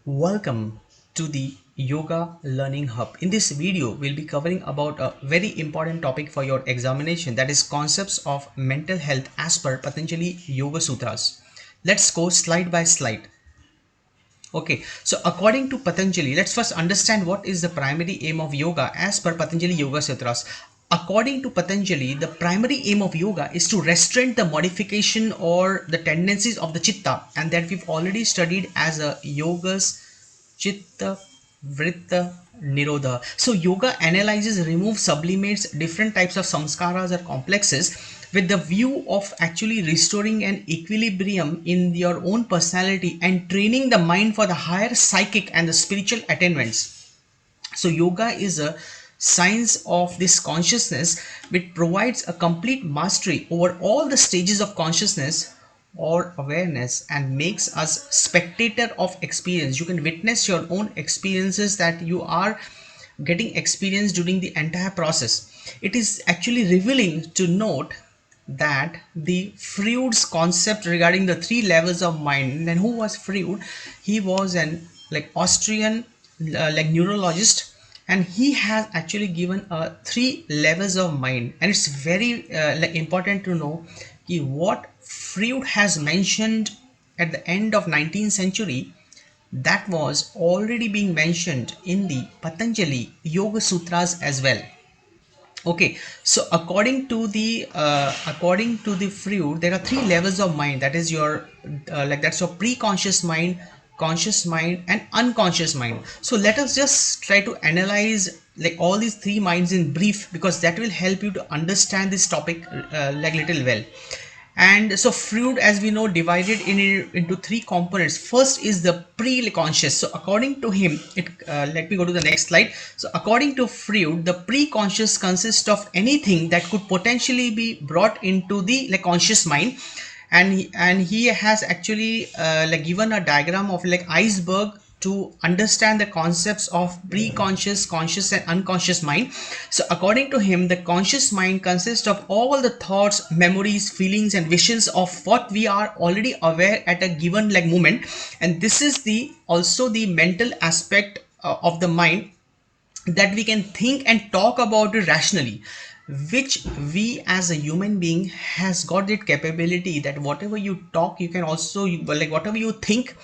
Welcome to the Yoga Learning Hub. In this video, we'll be covering about a very important topic for your examination, that is concepts of mental health as per Patanjali Yoga Sutras. Let's go slide by slide. Okay, so according to Patanjali, let's first understand what is the primary aim of yoga as per Patanjali Yoga Sutras. According to Patanjali, the primary aim of yoga is to restrain the modification or the tendencies of the chitta, and that we've already studied as a yoga's chitta vritta nirodha. So yoga analyzes, removes, sublimates different types of samskaras or complexes with the view of actually restoring an equilibrium in your own personality and training the mind for the higher psychic and the spiritual attainments. So yoga is a science of this consciousness which provides a complete mastery over all the stages of consciousness or awareness and makes us spectator of experience. You can witness your own experiences that you are getting experience during the entire process. It is actually revealing to note that the Freud's concept regarding the three levels of mind. And who was Freud? He was an Austrian neurologist, and he has actually given three levels of mind. And it's very important to know what Freud has mentioned at the end of 19th century, that was already being mentioned in the Patanjali Yoga Sutras as well. Okay, so according to the Freud, there are three levels of mind. That is your that's your pre-conscious mind, conscious mind, and unconscious mind. So let us just try to analyze all these three minds in brief, because that will help you to understand this topic little well. And so Freud, as we know, divided into three components. First is the pre-conscious. So according to him, let me go to the next slide. So according to Freud, the pre-conscious consists of anything that could potentially be brought into the conscious mind. And he has actually given a diagram of iceberg to understand the concepts of pre-conscious, conscious, and unconscious mind. So according to him, the conscious mind consists of all the thoughts, memories, feelings, and visions of what we are already aware at a given moment. And this is the also the mental aspect of the mind, that we can think and talk about it rationally, which we as a human being has got that capability, that whatever you talk, you can also whatever you think,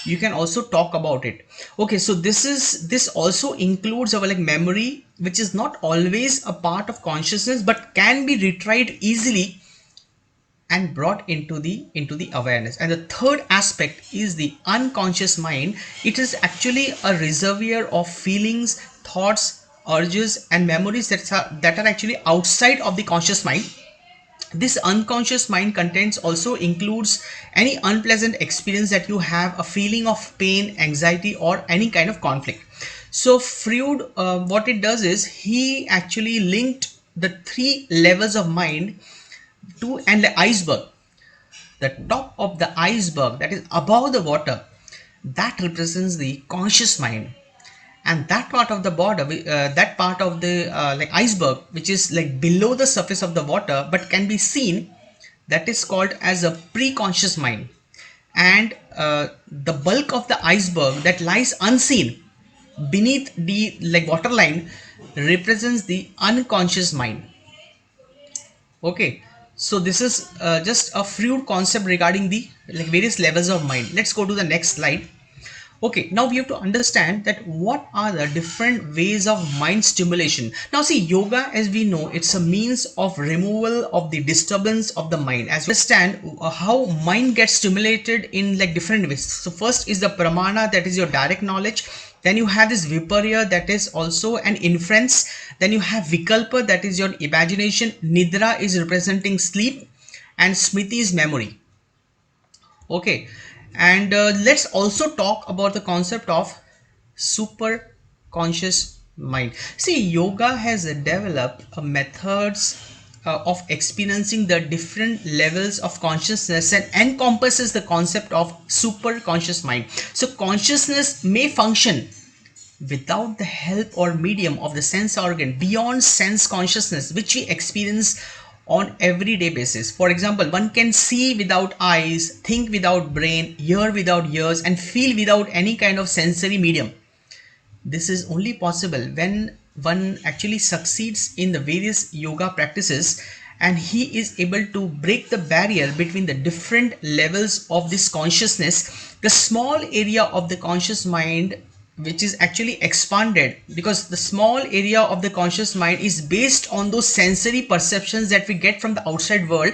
you can also talk about it. Okay, so this also includes our memory, which is not always a part of consciousness but can be retried easily and brought into the awareness. And the third aspect is the unconscious mind. It is actually a reservoir of feelings, thoughts, urges, and memories that are actually outside of the conscious mind. This unconscious mind contents also includes any unpleasant experience that you have, a feeling of pain, anxiety, or any kind of conflict. So Freud, what it does is he actually linked the three levels of mind to and the iceberg. The top of the iceberg, that is above the water, that represents the conscious mind. And that part of the border, that part of the iceberg, which is below the surface of the water but can be seen, that is called as a pre-conscious mind. And the bulk of the iceberg that lies unseen beneath the waterline represents the unconscious mind. Okay, so this is just a Freud concept regarding the various levels of mind. Let's go to the next slide. Okay, now we have to understand that what are the different ways of mind stimulation. Now see, yoga, as we know, it's a means of removal of the disturbance of the mind. As we understand how mind gets stimulated in different ways. So first is the pramana, that is your direct knowledge. Then you have this viparya, that is also an inference. Then you have vikalpa, that is your imagination. Nidra is representing sleep, and smriti is memory. Okay, and let's also talk about the concept of super conscious mind. See, yoga has developed methods of experiencing the different levels of consciousness and encompasses the concept of super conscious mind. So consciousness may function without the help or medium of the sense organ beyond sense consciousness, which we experience on everyday basis. For example, one can see without eyes, think without brain, hear without ears, and feel without any kind of sensory medium. This is only possible when one actually succeeds in the various yoga practices, and he is able to break the barrier between the different levels of this consciousness, the small area of the conscious mind which is actually expanded, because the small area of the conscious mind is based on those sensory perceptions that we get from the outside world.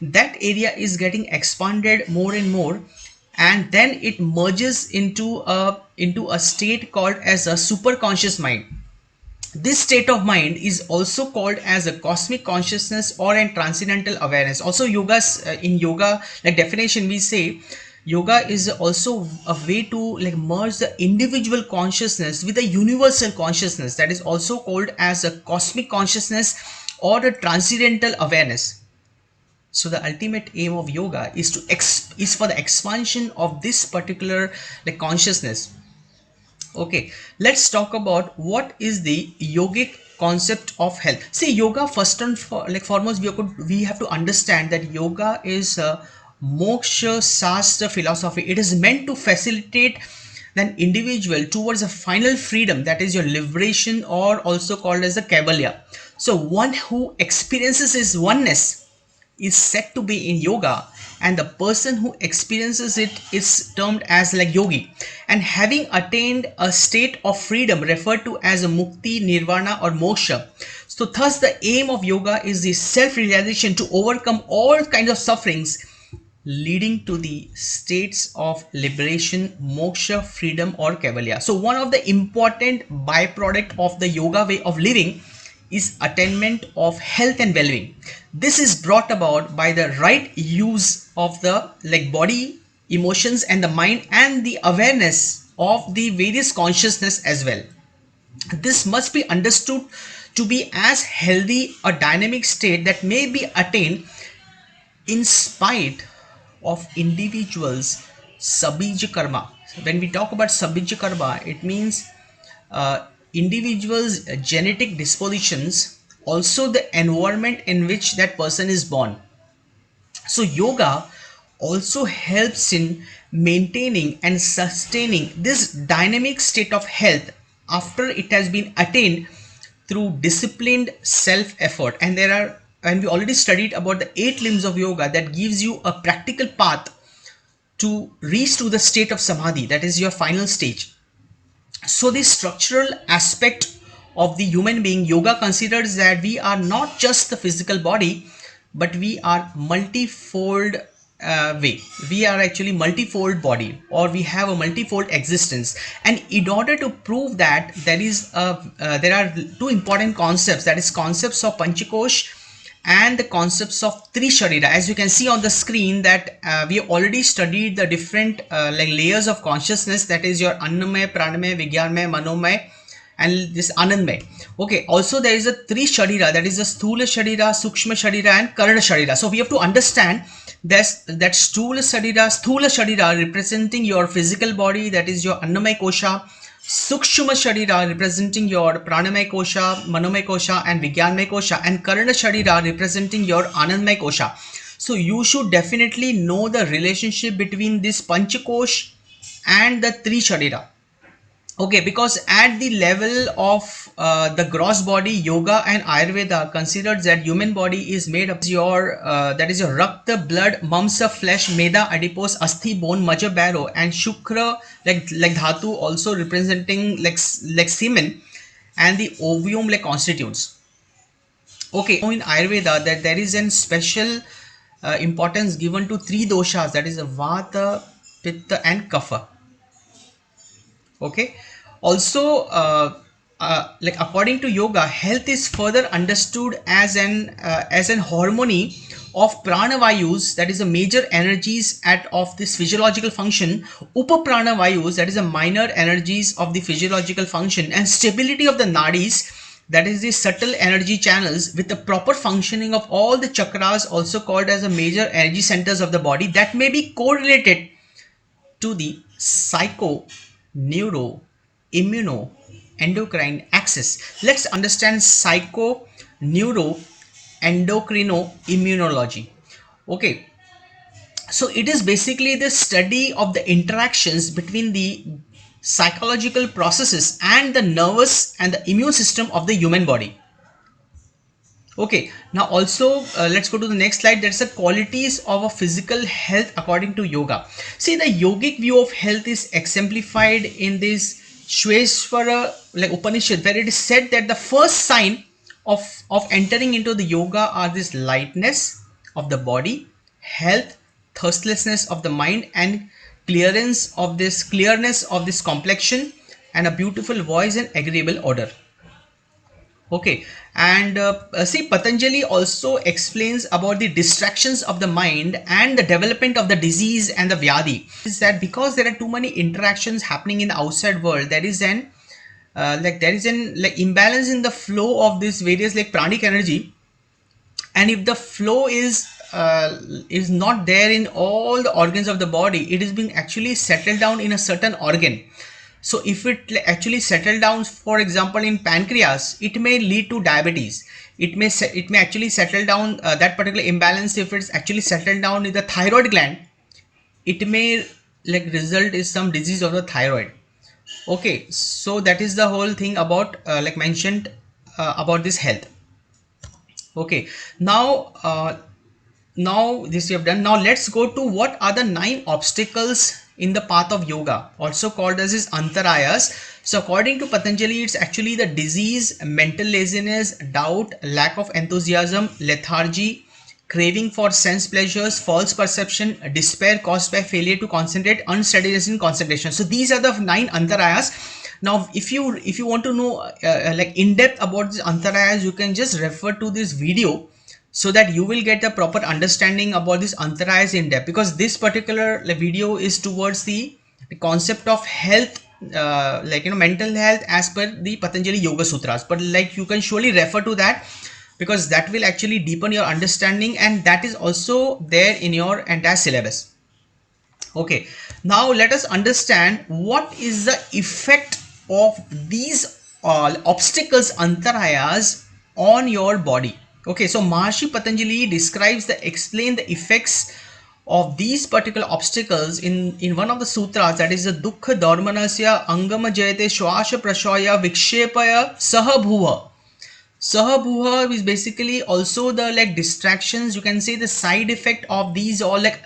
That area is getting expanded more and more, and then it merges into a state called as a super conscious mind. This state of mind is also called as a cosmic consciousness or a transcendental awareness. Also, in yoga, like definition, we say yoga is also a way to like merge the individual consciousness with the universal consciousness, that is also called as a cosmic consciousness or a transcendental awareness. So the ultimate aim of yoga is for the expansion of this particular like consciousness. Okay, let's talk about what is the yogic concept of health. See, yoga first and foremost, we have to understand that yoga is a moksha shastra philosophy. It is meant to facilitate an individual towards a final freedom, that is your liberation, or also called as the kaivalya. So one who experiences his oneness is said to be in yoga, and the person who experiences it is termed as like yogi, and having attained a state of freedom referred to as a mukti, nirvana, or moksha. So thus the aim of yoga is the self-realization to overcome all kinds of sufferings, leading to the states of liberation, moksha, freedom, or kaivalya. So one of the important byproduct of the yoga way of living is attainment of health and well-being. This is brought about by the right use of the like body, emotions, and the mind, and the awareness of the various consciousness as well. This must be understood to be as healthy a dynamic state that may be attained in spite of individuals sabija karma. When we talk about sabija karma, it means individuals genetic dispositions, also the environment in which that person is born. So yoga also helps in maintaining and sustaining this dynamic state of health after it has been attained through disciplined self effort. And we already studied about the 8 limbs of yoga that gives you a practical path to reach to the state of samadhi, that is your final stage. So the structural aspect of the human being, yoga considers that we are not just the physical body, but we are multifold way. We are actually multifold body, or we have a multifold existence. And in order to prove that, there are two important concepts, that is concepts of panchakosh and the concepts of three sharira. As you can see on the screen that we have already studied the different like layers of consciousness, that is your annamay, pranamay, vigyanmay, manomay, and this anandmay. Okay, also there is a three sharira, that is the sthula sharira, sukshma sharira, and karana sharira. So we have to understand this, that sthula sharira representing your physical body, that is your annamay kosha, Sukshma Sharira representing your Pranamay Kosha, Manomay Kosha, and Vigyanmay Kosha, and Karana Sharira representing your Anandmay Kosha. So you should definitely know the relationship between this Panchakosh and the three Sharira. Okay, because at the level of the gross body, yoga and Ayurveda considers that human body is made of your that is your rakta, blood, mamsa, flesh, meda, adipose, asthi, bone, maja, marrow, and shukra, like dhatu, also representing like semen, and the ovum like constitutes. Okay, in Ayurveda that there is an special importance given to three doshas, that is vata, pitta, and kapha. Okay, also like according to yoga, health is further understood as an harmony of pranavayus, that is the major energies at of this physiological function, upapranavayus, that is the minor energies of the physiological function, and stability of the nadis, that is the subtle energy channels, with the proper functioning of all the chakras, also called as the major energy centers of the body, that may be correlated to the psycho, neuro, immuno, endocrine axis. Let's understand psycho, neuro, endocrino-immunology. Okay, so it is basically the study of the interactions between the psychological processes and the nervous and the immune system of the human body. Okay, now also let's go to the next slide. That's the qualities of a physical health according to yoga. See, the yogic view of health is exemplified in this Shweshwara like Upanishad, where it is said that the first sign of entering into the yoga are this lightness of the body, health, thirstlessness of the mind, and clearness of this complexion, and a beautiful voice and agreeable odor. Okay, and see, Patanjali also explains about the distractions of the mind and the development of the disease and the vyadi. Is that because there are too many interactions happening in the outside world, there is an like imbalance in the flow of this various like pranic energy, and if the flow is not there in all the organs of the body, it is being actually settled down in a certain organ. So if it actually settle down, for example, in pancreas, it may lead to diabetes. It may actually settle down that particular imbalance. If it's actually settled down in the thyroid gland, it may like result in some disease of the thyroid. Okay, so that is the whole thing about like mentioned about this health. Okay, now this we have done. Now let's go to what are the 9 obstacles in the path of yoga, also called as is antarayas. So according to Patanjali, it's actually the disease, mental laziness, doubt, lack of enthusiasm, lethargy, craving for sense pleasures, false perception, despair caused by failure to concentrate, unsteadiness in concentration. So these are the 9 antarayas. Now if you want to know like in depth about these antarayas, you can just refer to this video, so that you will get a proper understanding about this antarayas in depth, because this particular video is towards the concept of health, like mental health as per the Patanjali Yoga Sutras. But like you can surely refer to that, because that will actually deepen your understanding, and that is also there in your entire syllabus. Okay, now let us understand what is the effect of these obstacles, antarayas, on your body. Okay, so Maharshi Patanjali describes explain the effects of these particular obstacles in one of the sutras, that is the Dukkha Dharmanasya Angama Jayate Shwasha Prashaya Vikshepaya Sahabhuva. Sahabhuha is basically also the like distractions, you can say the side effect of these all like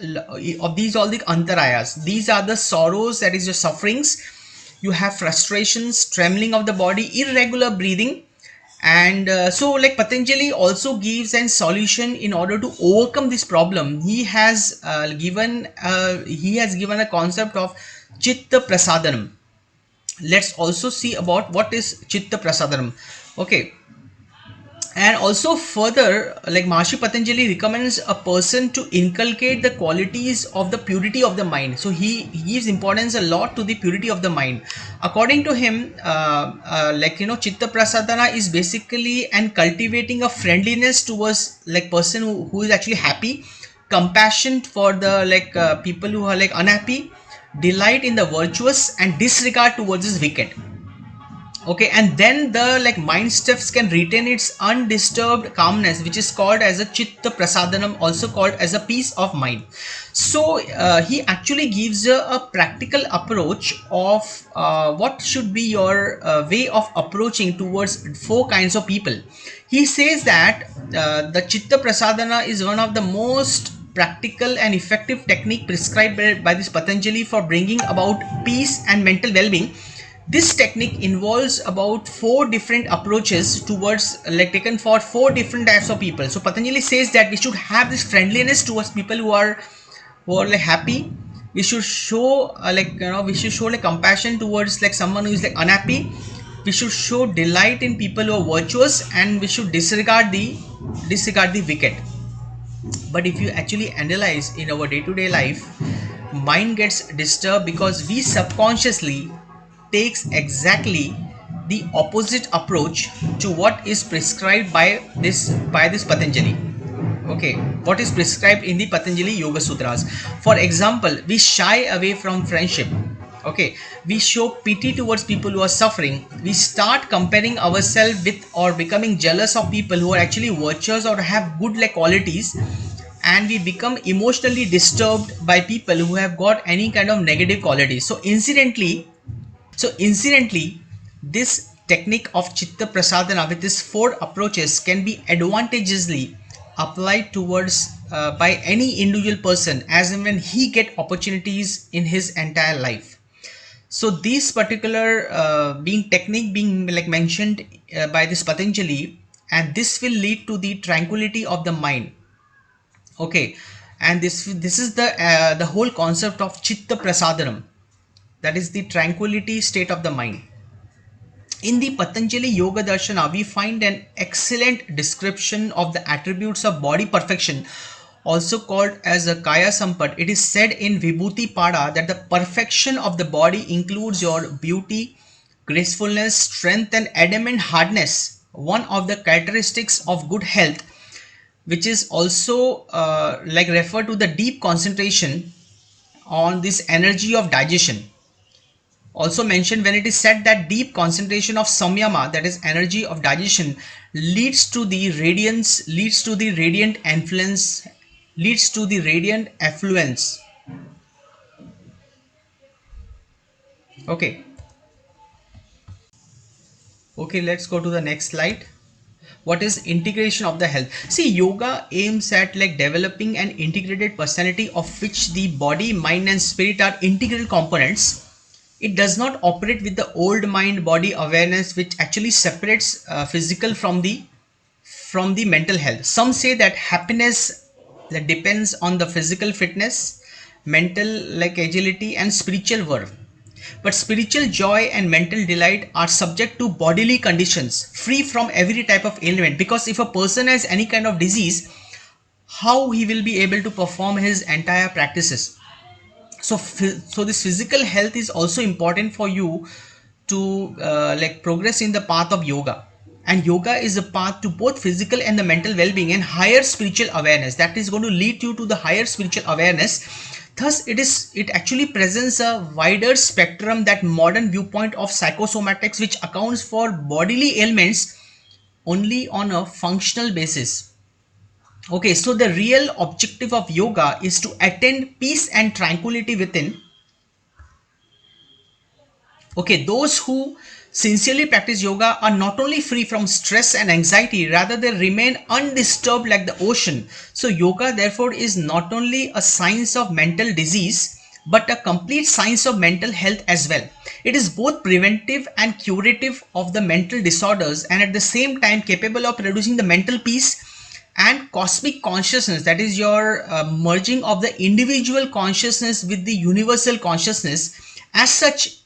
of these all the antarayas. These are the sorrows, that is your sufferings. You have frustrations, trembling of the body, irregular breathing, and so like Patanjali also gives a solution in order to overcome this problem. He has given a concept of Chitta Prasadanam. Let's also see about what is Chitta Prasadanam. Okay, and also further, like Maharshi Patanjali recommends a person to inculcate the qualities of the purity of the mind. So he gives importance a lot to the purity of the mind. According to him, Chitta Prasadana is basically and cultivating a friendliness towards like person who is actually happy, compassion for the people who are like unhappy, delight in the virtuous, and disregard towards this wicked. Okay, and then the like mind steps can retain its undisturbed calmness, which is called as a chitta prasadanam, also called as a peace of mind. So he actually gives a practical approach of what should be your way of approaching towards 4 kinds of people. He says that the chitta prasadana is one of the most practical and effective technique prescribed by this Patanjali for bringing about peace and mental well-being. This technique involves about 4 different approaches towards like taken for 4 different types of people. So Patanjali says that we should have this friendliness towards people who are like happy. We should show we should show like compassion towards like someone who is like unhappy. We should show delight in people who are virtuous, and we should disregard the wicked. But if you actually analyze in our day-to-day life, mind gets disturbed because we subconsciously takes exactly the opposite approach to what is prescribed by this Patanjali. Okay, what is prescribed in the Patanjali Yoga Sutras. For example, we shy away from friendship. Okay, we show pity towards people who are suffering. We start comparing ourselves with or becoming jealous of people who are actually virtuous or have good like qualities, and we become emotionally disturbed by people who have got any kind of negative qualities. So incidentally, this technique of Chitta Prasadana with these four approaches can be advantageously applied towards by any individual person as and when he get opportunities in his entire life. So these particular being technique being like mentioned by this Patanjali, and this will lead to the tranquility of the mind. Okay, and this is the whole concept of Chitta Prasadanam, that is the tranquility state of the mind. In the Patanjali Yoga Darshana, we find an excellent description of the attributes of body perfection, also called as a Kaya Sampat. It is said in Vibhuti Pada that the perfection of the body includes your beauty, gracefulness, strength, and adamant hardness. One of the characteristics of good health, which is also like referred to the deep concentration on this energy of digestion. Also mentioned when it is said that deep concentration of samyama, that is energy of digestion, leads to the radiance, leads to the radiant influence, leads to the radiant affluence. Okay, okay, let's go to the next slide. What is integration of the health? See, yoga aims at like developing an integrated personality of which the body, mind, and spirit are integral components. It does not operate with the old mind body awareness, which actually separates physical from the mental health. Some say that happiness that depends on the physical fitness, mental like agility, and spiritual worth. But spiritual joy and mental delight are subject to bodily conditions, free from every type of ailment. Because if a person has any kind of disease, how he will be able to perform his entire practices? So this physical health is also important for you to like progress in the path of yoga. And yoga is a path to both physical and the mental well-being and higher spiritual awareness, that is going to lead you to the higher spiritual awareness. Thus it actually presents a wider spectrum that modern viewpoint of psychosomatics, which accounts for bodily ailments only on a functional basis. Okay, so the real objective of yoga is to attain peace and tranquility within. Okay, those who sincerely practice yoga are not only free from stress and anxiety, rather they remain undisturbed like the ocean. So yoga therefore is not only a science of mental disease, but a complete science of mental health as well. It is both preventive and curative of the mental disorders, and at the same time capable of producing the mental peace and cosmic consciousness, that is your merging of the individual consciousness with the universal consciousness. As such,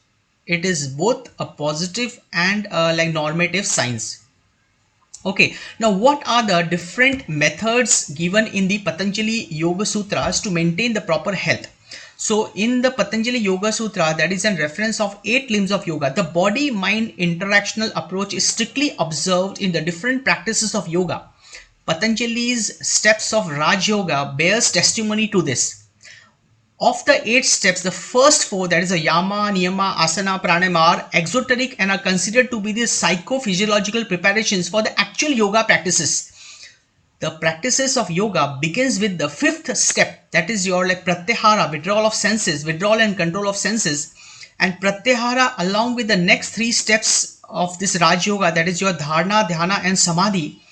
it is both a positive and like normative science. Okay, now what are the different methods given in the Patanjali Yoga Sutras to maintain the proper health? So in the Patanjali Yoga Sutra, that is a reference of 8 limbs of yoga. The body mind interactional approach is strictly observed in the different practices of yoga. Patanjali's steps of Raj Yoga bears testimony to this. Of the 8 steps, the first 4, that is a yama, niyama, asana, pranayama, are exoteric and are considered to be the psychophysiological preparations for the actual yoga practices. The practices of yoga begins with the 5th step, that is your like pratyahara, withdrawal of senses, withdrawal and control of senses. And pratyahara along with the next 3 steps of this Raj Yoga, that is your dharana, dhyana, and samadhi.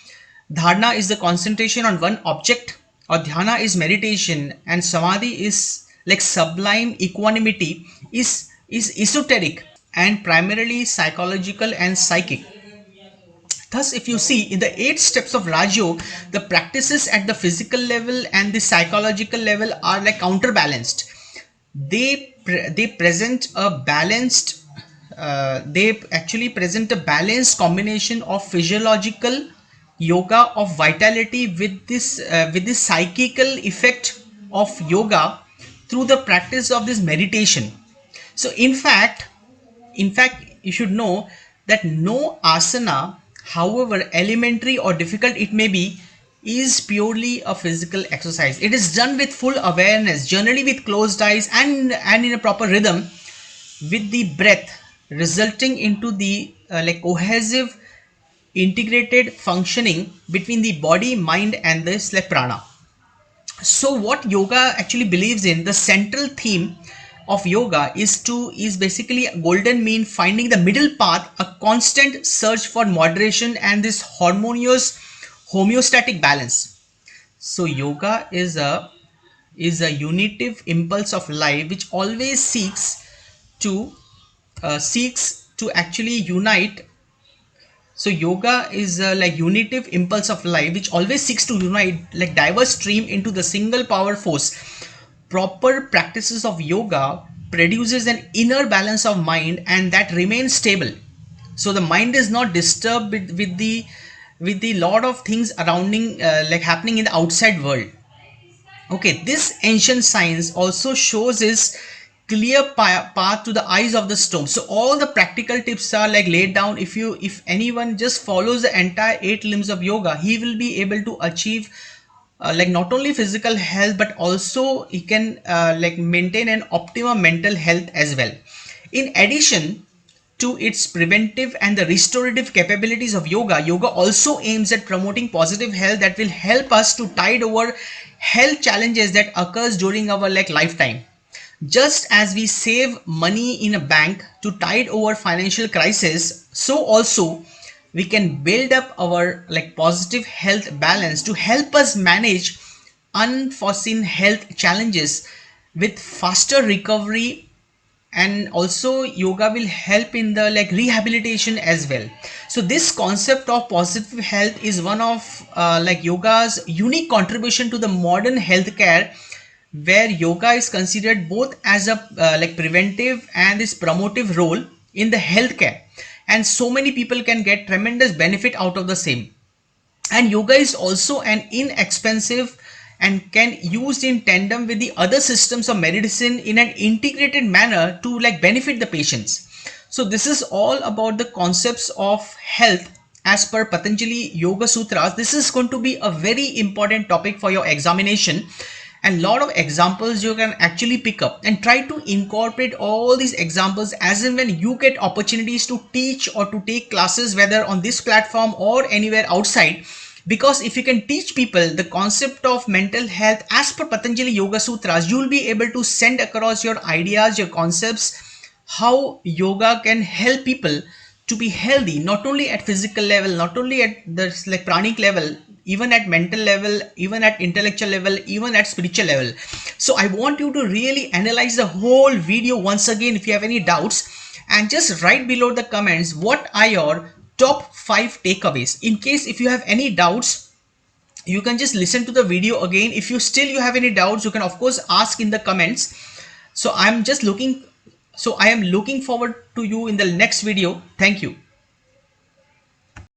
Dharana is the concentration on one object, or dhyana is meditation, and samadhi is like sublime equanimity, is esoteric and primarily psychological and psychic. Thus, if you see in the 8 steps of Rajyo, the practices at the physical level and the psychological level are like counterbalanced. They present a balanced. They actually present a balanced combination of physiological yoga of vitality with this psychical effect of yoga through the practice of this meditation. So in fact, you should know that no asana, however elementary or difficult it may be, is purely a physical exercise. It is done with full awareness, generally with closed eyes and in a proper rhythm. with the breath, resulting into the cohesive integrated functioning between the body, mind, and this like prana. So what yoga actually believes in, the central theme of yoga is basically a golden mean, finding the middle path, a constant search for moderation and this harmonious homeostatic balance. So yoga is a unitive impulse of life which always to seeks to actually unite. So yoga is a like unitive impulse of life which always seeks to unite like diverse stream into the single power force. Proper practices of yoga produces an inner balance of mind and that remains stable. So the mind is not disturbed with the lot of things surrounding like happening in the outside world. Okay, this ancient science also shows his clear path to the eyes of the storm. So all the practical tips are like laid down. If anyone just follows the entire 8 limbs of yoga, he will be able to achieve like not only physical health but also he can like maintain an optimum mental health as well. In addition to its preventive and the restorative capabilities of yoga, yoga also aims at promoting positive health that will help us to tide over health challenges that occurs during our like lifetime. Just as we save money in a bank to tide over financial crisis, so also we can build up our like positive health balance to help us manage unforeseen health challenges with faster recovery. And also yoga will help in the like rehabilitation as well. So this concept of positive health is one of like yoga's unique contribution to the modern healthcare, where yoga is considered both as a like preventive and this promotive role in the healthcare, and so many people can get tremendous benefit out of the same. And yoga is also an inexpensive and can used in tandem with the other systems of medicine in an integrated manner to like benefit the patients. So this is all about the concepts of health as per Patanjali Yoga Sutras. This is going to be a very important topic for your examination, and lot of examples you can actually pick up and try to incorporate all these examples as and when you get opportunities to teach or to take classes, whether on this platform or anywhere outside. Because if you can teach people the concept of mental health as per Patanjali Yoga Sutras, you will be able to send across your ideas, your concepts, how yoga can help people to be healthy, not only at physical level, not only at the like pranic level, even at mental level, even at intellectual level, even at spiritual level. So I want you to really analyze the whole video once again. If you have any doubts, and just write below the comments what are your top 5 takeaways. In case if you have any doubts, you can just listen to the video again. If you have any doubts, you can of course ask in the comments. So I am looking forward to you in the next video. Thank you.